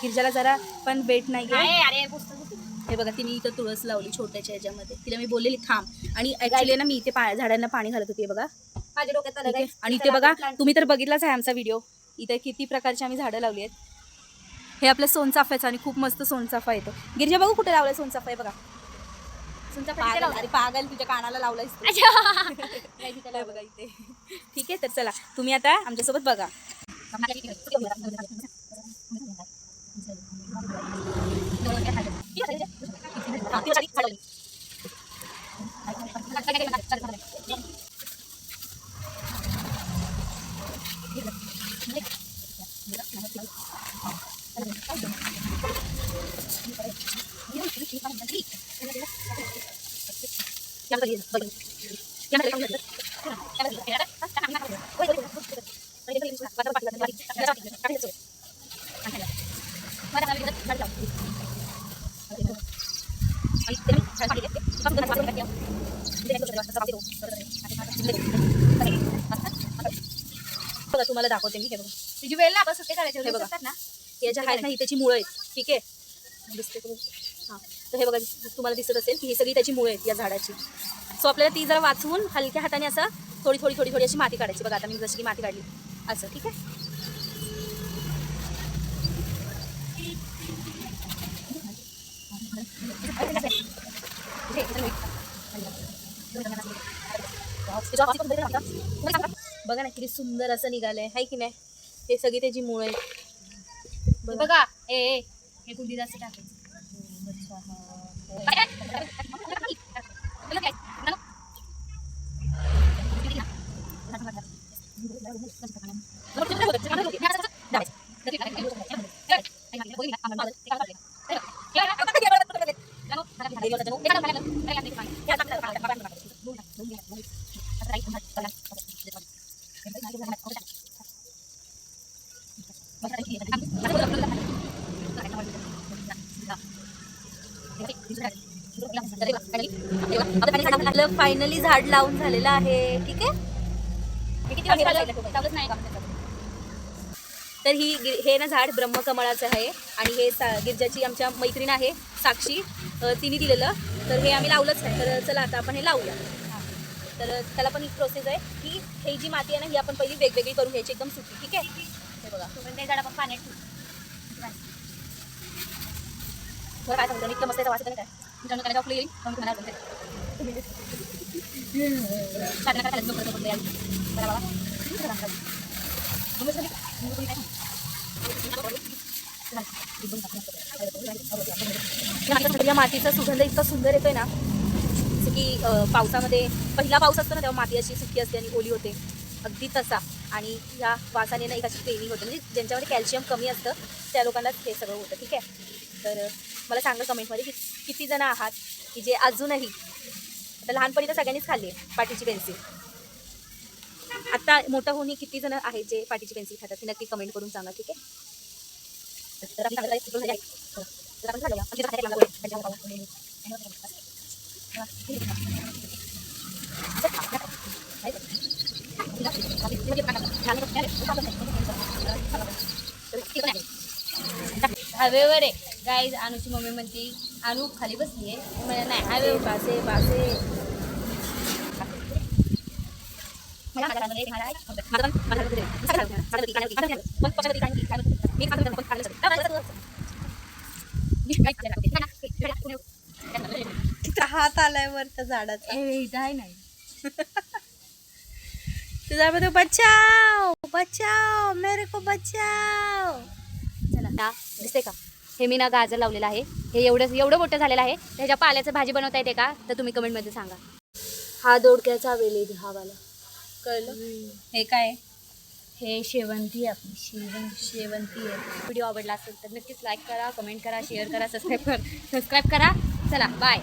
गिरजाला जरा पण वेट नाही अरे हे बघा तिने इथं तुळस लावली छोट्याच्या ह्याच्यामध्ये. तिला मी बोललेली थांब. आणि ऍक्च्युली ना मी इथे झाडांना पाणी घालत होते बघा. माझ्या डोक्यात आलं काय. आणि इथे बघा तुम्ही तर बघितलाच आहे आमचा व्हिडिओ. इथे किती प्रकारची आम्ही झाडं लावली आहेत. हे आपलं सोनचाफ्याचं आणि खूप मस्त सोनचाफा येतो. गिरजा बघू कुठे लावलाय सोनचाफा आहे बघा. पागल तुझ्या कानाला लावलाय बघा इथे. ठीक आहे तर चला तुम्ही आता आमच्यासोबत बघा. बघा तुम्हाला दाखवते मी. हे बघा तुझी वेळ ना बस करायचे हे बघा ना. याच्या आहेत ना ही त्याची मुळं आहेत. ठीक आहे दिसते हां. तर हे बघा तुम्हाला दिसत असेल की ही सगळी त्याची मुळं आहेत या झाडाची. सो आपल्याला ती जरा वाचवून हलक्या हाताने असं थोडी थोडी थोडी थोडी अशी माती काढायची. बघा आता मी जशी माती काढली असं. ठीक आहे बघा ना किती सुंदर असं निघालंय हाय की नाही. हे सगळी त्याची मुळं आहेत बघा. हे कुंडीत असं टाकायचं. आपलं फायनली झाड लावून झालेलं आहे. ठीक आहे तर हे ना झाड ब्रह्मकमळाचं आहे. आणि हे गिरजाची आमच्या मैत्रीण आहे साक्षी तिने दिलेलं. तर हे आम्ही लावलंच नाही. तर चला आता आपण हे लावूया. तर त्याला पण एक प्रोसेस आहे की हे जी माती आहे ना ही आपण पहिली वेगवेगळी करून घ्यायची एकदम सुकी. ठीक आहे हे बघा ते झाड आपण पाण्यात बरं काय सांगतो इतकं मस्त याचा वास येतो काय मित्रांनो. त्याला आपलं येईल या मातीचा सुगंध इतका सुंदर येतोय ना जसं की पावसामध्ये पहिला पाऊस असतो ना तेव्हा माती अशी सुकी असते आणि ओली होते अगदी तसा. आणि या वासाने ना एक अशी ट्रेनिंग होते म्हणजे ज्यांच्यामध्ये कॅल्शियम कमी असतं त्या लोकांनाच हे सगळं होतं. ठीक आहे तर मला सांगा कमेंटमध्ये की किती जण आहात की जे अजूनही आता लहानपणी तर सगळ्यांनीच खाल्ली आहे पाटीची पेन्सिल. आता मोठं होऊन किती जण आहेत जे पाटीची पेन्सिल खातात ते नक्की कमेंट करून सांगा. ठीक आहे तर हवेवर आहे गाईज. अनुची मम्मी म्हणते अनु खाली बसली आहे. मला नाही हवे बासे बासे हात आलाय वर त्या झाडाचा. नाही तुझ्यामध्ये बचाव बचाव मेरे को बचाव. चला दिसते का हे मी ना गाजर लावलेलं आहे. हे एवढं मोठं झालेलं आहे. त्याच्या पाल्याचं भाजी बनवता येते का तर तुम्ही कमेंटमध्ये सांगा. हा दोडक्याचा वेल हा वाला कळलं. हे काय हे शेवंती आपली शेवंती आहे. व्हिडिओ आवडला असेल तर नक्कीच लाईक करा कमेंट करा शेअर करा सबस्क्राईब करा. चला बाय.